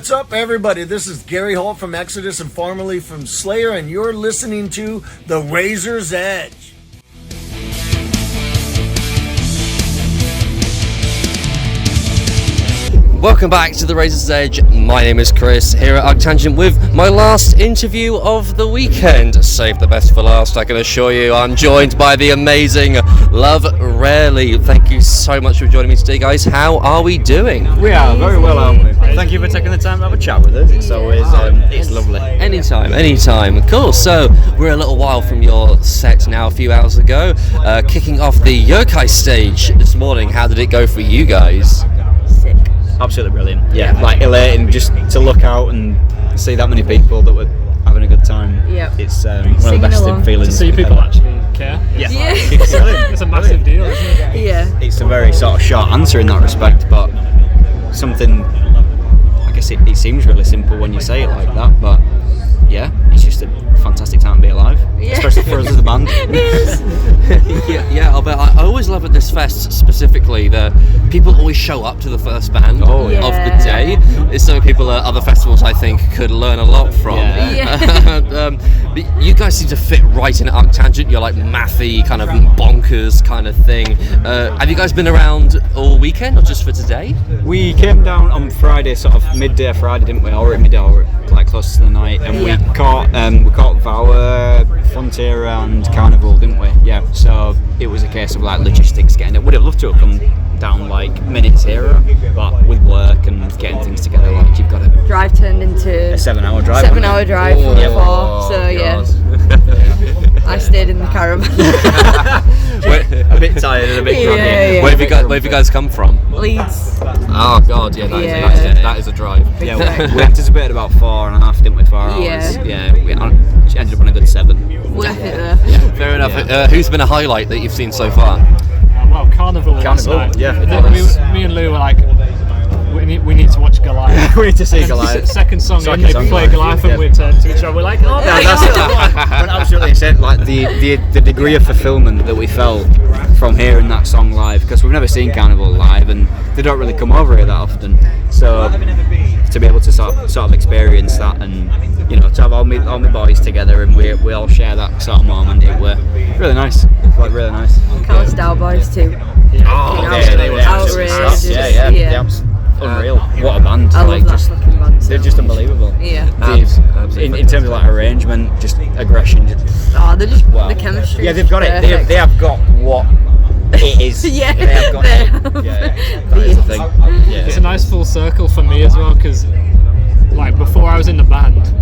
What's up, everybody? This is Gary Holt from Exodus and formerly from Slayer, and you're listening to The Razor's Edge. Welcome back to The Razor's Edge. My name is Chris, here at ArcTanGent with my last interview of the weekend. Save the best for last, I can assure you. I'm joined by the amazing Love Rarely. Thank you so much for joining me today, guys. How are we doing? We are very well, aren't we? Thank you for taking the time to have a chat with us. It's always it's lovely. Anytime. Cool. So we're a little while from your set now, a few hours ago, kicking off the Yokai stage this morning. How did it go for you guys? Sick. Absolutely brilliant. Yeah, like elating just to look out and see that many people that were having a good time. Yeah. It's one of the best feelings. To see people actually care. Yeah. It's brilliant. It's a massive deal, isn't it? Yeah. It's a very sort of short answer in that respect, but something, I guess it seems really simple when you say it like that, but yeah, it's just a fantastic time to be alive, especially for us as a band. Yeah, but I always love at this fest specifically that people always show up to the first band of the day. It's so people at other festivals I think could learn a lot from. But you guys seem to fit right in ArcTanGent. You're like mathy, kind of bonkers kind of thing. Have you guys been around all weekend or just for today? We came down on Friday, sort of midday Friday, didn't we? Or at midday, or like close to the night, and we caught Vower, Frontier, and Carnival, didn't we? Yeah. So it was a case of like logistics getting it. Would have loved to have come down like minutes here, but with work and getting things together, like you've got to. Drive turned into a 7-hour drive. 7-hour drive from before. So I stayed in the caravan. A bit tired and a bit groggy. Yeah. Where have you guys come from? Leeds. Oh God, that is a drive. Yeah, we anticipated about 4.5, didn't we? 4 hours. Yeah, we ended up on a good 7. Worth it though. Yeah, fair enough. Yeah. Who's been a highlight that you've seen so far? Well, Carnival. Yeah. Me and Lou were like, we need to watch Goliath. We need to see Goliath. Second song, and they play Goliath, and we turn to each other. We're like, oh, that's it. Absolutely said. Like the degree of fulfilment that we felt from hearing that song live, because we've never seen Carnival live, and they don't really come over here that often. So to be able to sort of experience that, and to have all my boys together, and we all share that sort of moment, it were really nice. Like really nice. Callous Dow Boys too. They were outrageous. Yeah. Unreal. What a band. I love that fucking band. They're just unbelievable. Yeah. In terms of like arrangement, just aggression. They're just the chemistry. Yeah, they've got it. They have got what it is. Yeah. They have got it. Yeah. That is the thing. Yeah. It's a nice full circle for me as well, because like before I was in the band,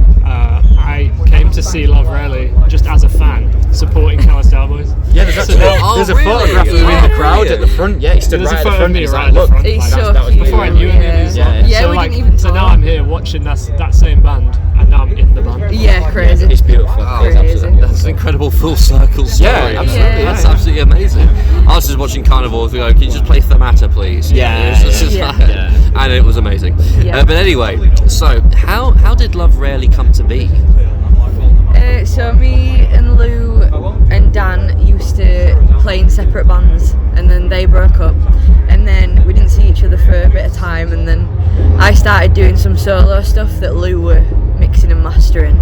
I came to see Love Rarely just as a fan, supporting Callous Cowboys. Yeah, there's a photograph of him in the crowd at the front. Yeah, he stood right at the front. He's like, look, that was before I knew any of these. Yeah, we didn't even talk. So now I'm here watching that same band, and now I'm in the band. Yeah, crazy. It's beautiful. Crazy. That's an incredible full circle story. Yeah, absolutely. That's absolutely amazing. I was just watching Carnival. Can you just play Themata, please? And it was amazing. Yeah. But anyway, so how did Love Rarely come to be? So me and Lou and Dan used to play in separate bands, and then they broke up, and then we didn't see each other for a bit of time, and then I started doing some solo stuff that Lou were mixing and mastering,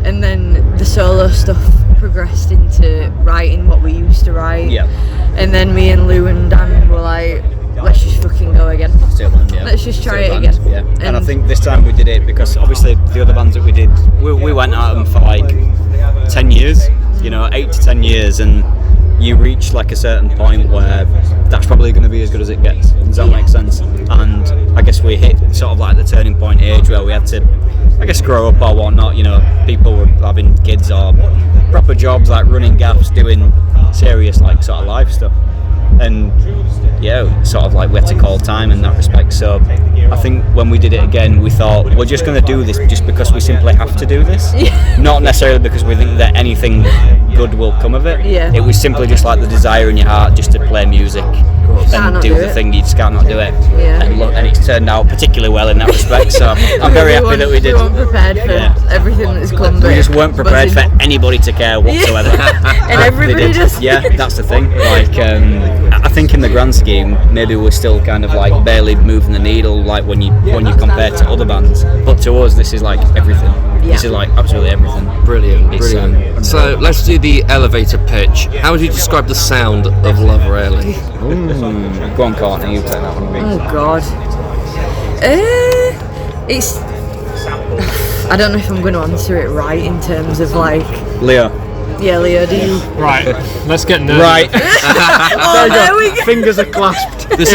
and then the solo stuff progressed into writing what we used to write, and then me and Lou and Dan were like, let's just fucking go again. Let's just try it again. Yeah. And I think this time we did it because obviously the other bands that we did, we went at them for like 10 years, 8 to 10 years, and you reach like a certain point where that's probably going to be as good as it gets. Does that make sense? And I guess we hit sort of like the turning point age where we had to, I guess, grow up or whatnot. People were having kids or proper jobs, like running gaffs, doing serious like sort of life stuff. And sort of like we had to call time in that respect. So I think when we did it again, we thought we're just going to do this just because we simply have to do this, not necessarily because we think that anything good will come of it. It was simply just like the desire in your heart just to play music and do the thing. You just can't not do it. And it's turned out particularly well in that respect. So I'm very happy that we did. We weren't prepared for everything that's come. We just weren't prepared for anybody to care whatsoever. And everybody just. Yeah, that's the thing. Like I think in the grand scheme, maybe we're still kind of like barely moving the needle, like when you compare to other bands. But to us, this is like everything. This is like absolutely everything. Brilliant. It's, So let's do the elevator pitch. How would you describe the sound of Love Rarely? Go on, Courtney, you take that one. Oh God. It's. I don't know if I'm going to answer it right in terms of like. Leo. Yeah, Leo, do you? Right, let's get nerdy. Right. Oh, there we go. Fingers are clasped. This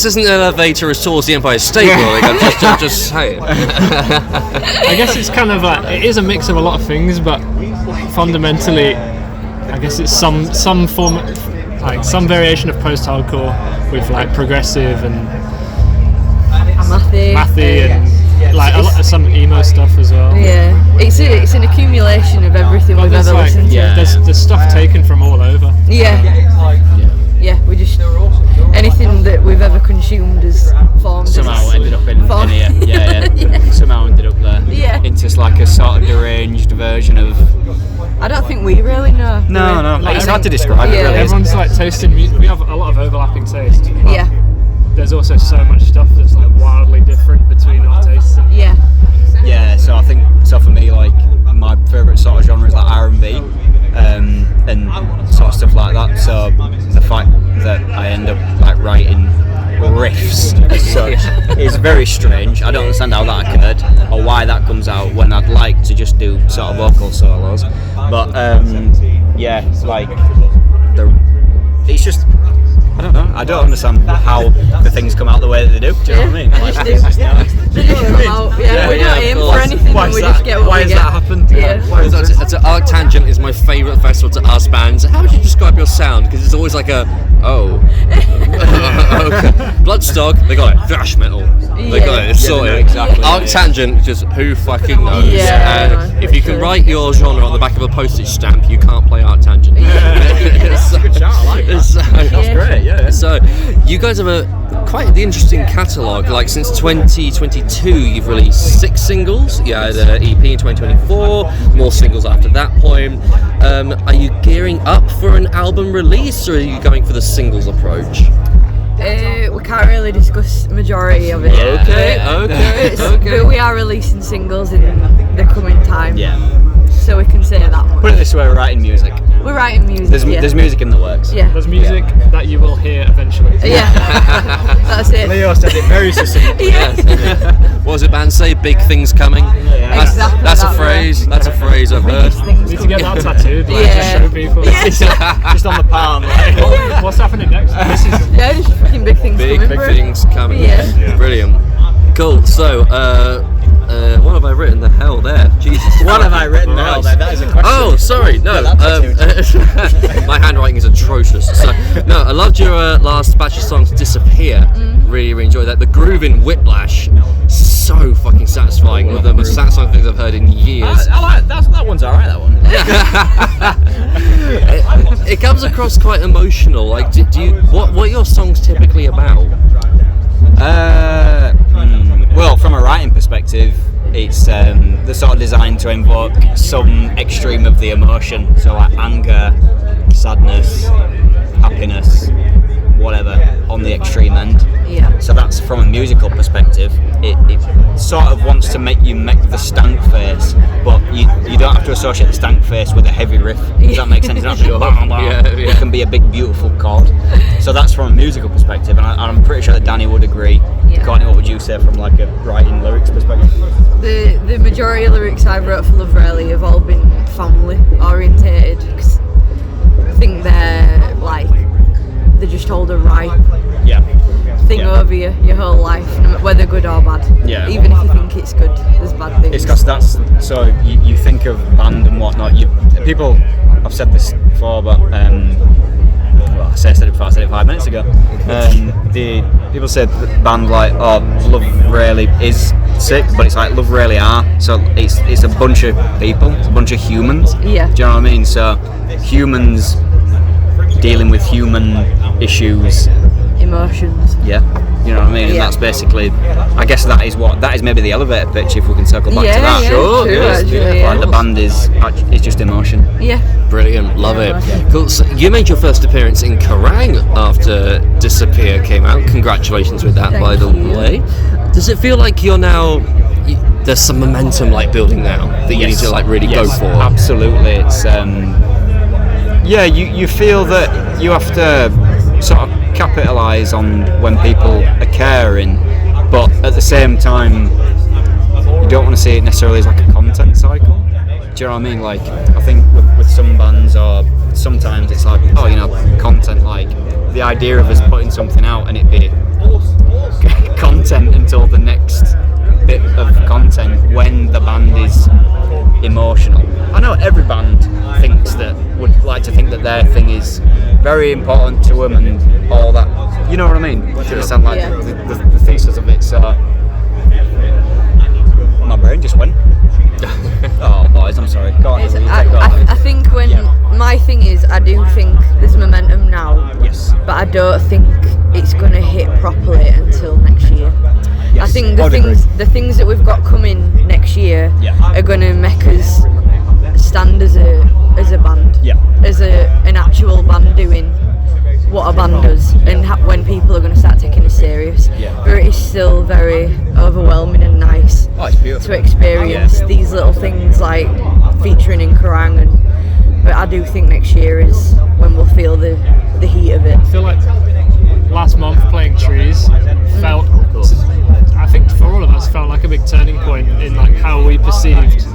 isn't an elevator as tall as the Empire State Building. I'm just saying. I guess it's kind of it is a mix of a lot of things, but fundamentally, I guess it's some form, like some variation of post-hardcore with like progressive and mathy and like a lot of some emo stuff as well. Yeah, it's an accumulation of everything we've ever listened to. There's stuff taken from all over. Yeah, we just anything that we've ever consumed has formed. Somehow ended up in here. Yeah. Somehow ended up there. Yeah. Into like a sort of deranged version of. I don't think we really know. No. Like, It's hard to describe. Yeah. It really is. Everyone's like tasting music. We have a lot of overlapping taste. but Yeah. There's also so much stuff that's like wildly different between our tastes. Yeah. Yeah, so I think for me, like my favourite sort of genre is like R&B, and sort of stuff like that. So the fact that I end up like writing riffs as such is very strange. I don't understand how that occurred or why that comes out when I'd like to just do sort of vocal solos. But yeah, like it's just. I don't know. I don't understand how the things come out the way that they do. Do you know what I mean? They just come out. Yeah, we don't aim for anything, and we just get what why we has get. that happened? Yeah. ArcTanGent is my favourite festival to ask bands. How would you describe your sound? Because it's always like okay. Bloodstock, they got it. Thrash metal, they got it. It's sorted. Exactly. ArcTanGent, just who fucking knows? Yeah, And if you can write your genre on the back of a postage stamp, you can't play ArcTanGent. That's a good shout. I like that. That's great. Yeah. So, you guys have quite the interesting catalogue. Like since 2022, you've released 6 singles. You had an EP in 2024, more singles after that point. Are you gearing up for an album release, or are you going for the singles approach? We can't really discuss majority of it. Okay. But we are releasing singles in the coming time. Yeah. So we can say that much. Put it this way: we're writing music. We're writing music. There's music in the works. Yeah. There's music that you will hear eventually. Yeah. That's it. Leo said it very succinctly. What does the band say? Big things coming. Exactly That's a that phrase. That's a phrase I've heard. Biggest things Need to get that tattooed, like, Yeah. to show people. Just on the palm. Like. What's happening next? This is Yeah, just fucking big things Big coming. bro. things coming. Yeah. Brilliant. Cool. So, what have I written? The hell there? Jesus. What have I written now? Christ. That is a question. Oh, sorry. No. My handwriting is atrocious. So, no, I loved your last batch of songs, Disappear. Really enjoyed that. The groove in Whiplash, so fucking satisfying. One of the most satisfying things I've heard in years. I like that one's alright. That one. It comes across quite emotional. Like, do you? What are your songs typically about? Well, from a writing perspective, it's they're sort of designed to invoke some extreme of the emotion. So like anger, sadness, happiness, whatever, on the extreme end. Yeah. So that's from a musical perspective. It sort of wants to make you make the stank face, but you don't have to associate the stank face with a heavy riff. Does that make sense? You don't have to go bam, bam. Yeah. It can be a big, beautiful chord. So that's from a musical perspective, and I'm pretty sure that Danny would agree. Yeah. Courtney, what would you say from like a writing lyrics perspective? The majority of lyrics I've wrote for Love Rarely have all been family orientated. 'Cause I think they just hold a ripe Yeah. thing over you your whole life, whether good or bad. Yeah. Even if you think it's good, there's bad things. It's because that's so you think of band and whatnot. People, I've said this before, but well, I said it before. I said it 5 minutes ago. The people say that band like Love Rarely is sick, but it's like Love Rarely are. So it's a bunch of people, it's a bunch of humans. Yeah. Do you know what I mean? So humans dealing with human issues. Emotions. Yeah, you know what I mean. And Yeah. that's basically, I guess that is maybe the elevator pitch if we can circle back to that. Yeah, Sure, true, yeah, actually. Like the band is just emotion. Yeah. Brilliant, love it. Yeah. Cool. So you made your first appearance in Kerrang after Disappear came out. Congratulations with that, by the way. Does it feel like you're now? There's some momentum like building now that you need to like really go for. Absolutely, it's you feel that you have to sort of capitalise on when people are caring, but at the same time you don't want to see it necessarily as like a content cycle. Do you know what I mean? Like, I think with some bands, or sometimes it's like, oh, you know, content, like the idea of us putting something out and it be content until the next bit of content when the band is emotional. I know every band would like to think that their thing is very important to them and all that. You know what I mean? Do you understand, like, the thesis of it? So my brain just went. Oh, boys, I'm sorry. Go on. I think my thing is, I do think there's momentum now. Yes. But I don't think it's going to hit properly until next year. Yes. I think the things that we've got coming next year are going to make us stand as a band, as an actual band doing what a band does, and when people are going to start taking it serious. But it is still very overwhelming and nice to experience these little things like featuring in Kerrang, but I do think next year is when we'll feel the heat of it. I feel like last month playing Trees felt, I think for all of us, felt like a big turning point in like how we perceived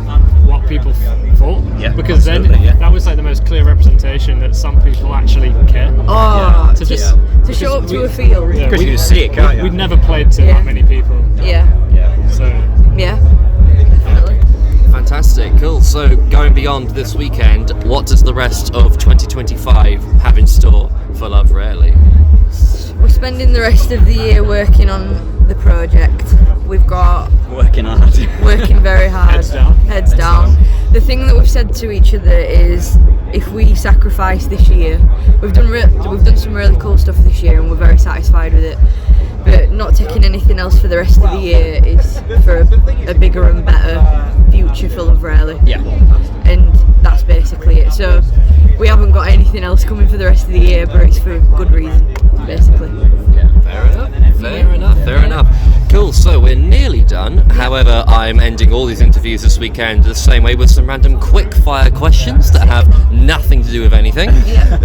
what people thought. Because then that was like the most clear representation that some people actually care. To show up to a field. Because you just see it, can't you? We'd never played to that many people. So Definitely. Fantastic, cool. So going beyond this weekend, what does the rest of 2025 have in store for Love Rarely? We're spending the rest of the year working on the project. We've got working hard. Working very hard. Heads down. The thing that we've said to each other is, if we sacrifice this year, we've done some really cool stuff this year, and we're very satisfied with it. But not taking anything else for the rest of the year is for a bigger and better future for Love Rarely. And that's basically it. So we haven't got anything else coming for the rest of the year, but it's for good reason, basically. Fair enough. Cool, so we're nearly done. However, I'm ending all these interviews this weekend the same way, with some random quick fire questions that have nothing to do with anything.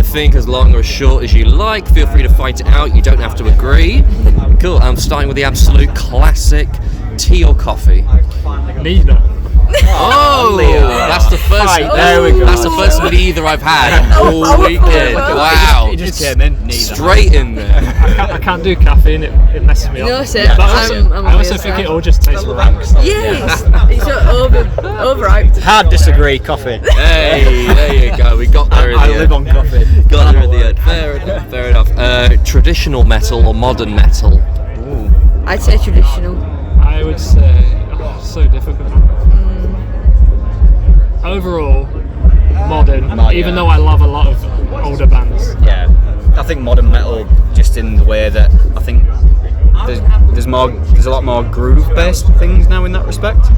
Think as long or as short as you like. Feel free to fight it out. You don't have to agree. Cool, I'm starting with the absolute classic: tea or coffee? Neither. That's the first. There we go. That's the first neither I've had all weekend. Wow, It just came in. Neither. straight in there. I can't do caffeine, it messes me up. No, sir. But I'm I also think it all just tastes rank. Yes, it's overhyped. Hard disagree. Coffee. Hey, there you go. We got there in the I end. live on coffee. Got there at the end. Fair enough. Traditional metal or modern metal? I'd say traditional. I would say, so difficult. Overall, modern, even though I love a lot of older bands. I think modern metal, just in the way that I think there's a lot more groove-based things now in that respect.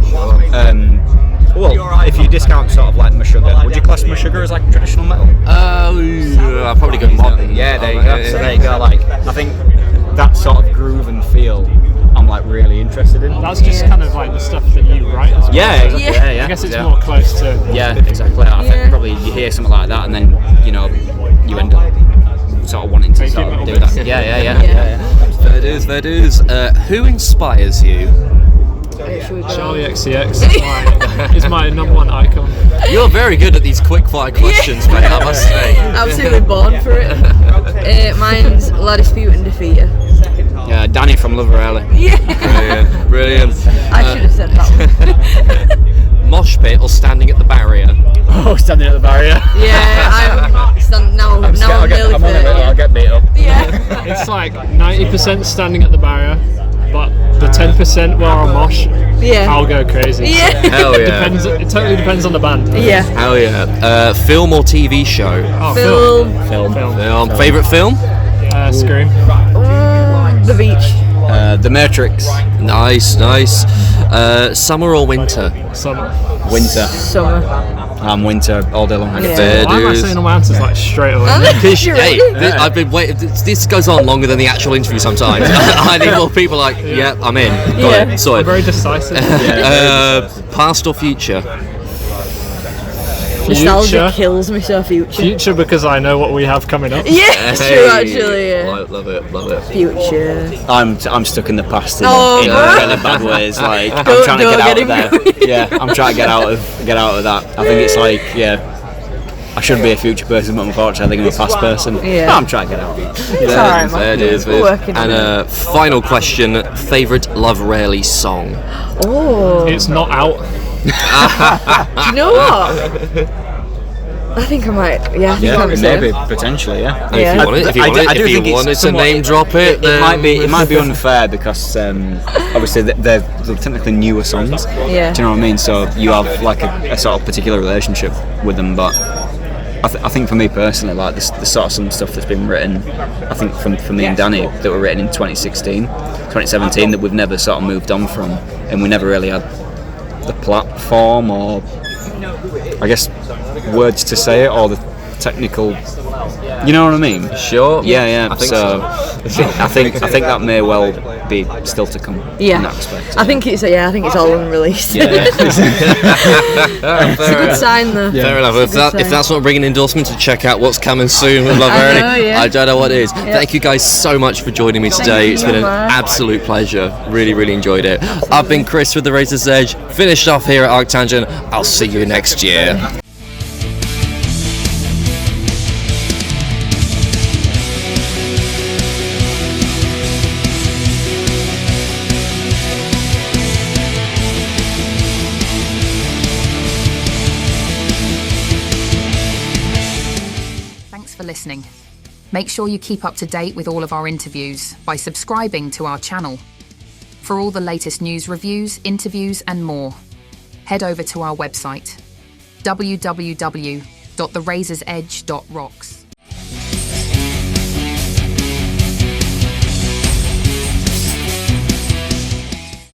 Well, if you discount sort of like Meshuggah, would you class Meshuggah as like traditional metal? I'll probably go modern. There you go. So there you go. Like, I think that sort of groove and feel, I'm like really interested in. That's just kind of like the stuff that you write as well. Yeah. I guess it's more close to. Exactly. I think probably you hear something like that, and then you end up sort of wanting to sort of do that. Yeah. Fair dues. Who inspires you? Charlie XCX is my number one icon. You're very good at these quick fire questions, mate, I must say. Absolutely born for it. Mine's La Dispute and Defeater. Yeah, Danny from Love Rarely. Brilliant. I should have said that one. Mosh pit or standing at the barrier? Oh, standing at the barrier. I'm nearly 30. I'll get beat up. It's like 90% standing at the barrier, but the 10% where I mosh, I'll go crazy. Hell yeah. It totally depends on the band. Hell yeah. Film or TV show? Film. Favourite film? Scream. The Beach. The Matrix. Nice. Summer or winter? Summer. Winter. Summer. I'm winter all day long. Yeah. Fair Why am I dues. saying all answers like straight away? Because You're hey, ready? I've been waiting. This goes on longer than the actual interview sometimes. I need more people like, yeah, I'm in. Got Yeah. it. Sorted. Very decisive. Past or future? Nostalgia kills me, so future. Future, because I know what we have coming up. Yeah, it's true actually. Yeah. Love it. Future. I'm stuck in the past in, Oh, in bro. really bad ways. Like I'm Don't- trying to don't get out get of there. Yeah, I'm trying to get out of that. I think it's like I should be a future person, but unfortunately, I think I'm a past person. Yeah. But I'm trying to get out. It's alright, Fair man. dues, We're working on And final question: favorite Love Rarely song? Oh, It's not out. do you know what? I think I might. Yeah, I think I'm the same. Maybe potentially. Yeah. Yeah. If you want it, if you I want do- it, I do if you think it's wanted to somewhat- name drop it, then It might be unfair because obviously they're technically newer songs. Yeah. Do you know what I mean? So you have like a sort of particular relationship with them, but I think for me personally, like the sort of some stuff that's been written, I think from me and Danny that were written in 2016, 2017 that we've never sort of moved on from, and we never really had the platform or I guess words to say it or the technical. You know what I mean? sure. Yeah. I think so I think that may well be still to come. Yeah. In that respect. I think it's all unreleased. Yeah. It's a good sign though. Fair enough. It's a good If sign. that's not bringing endorsement to check out what's coming soon with Love I Rarely, know, yeah. I don't know what is. Thank you guys so much for joining me today. you It's been an so much. absolute pleasure. Really enjoyed it. I've been Chris with the Razor's Edge. Finished off here at ArcTanGent. I'll see you next year. Thanks for listening. Make sure you keep up to date with all of our interviews by subscribing to our channel. For all the latest news, reviews, interviews, and more, head over to our website www.therazorsedge.rocks.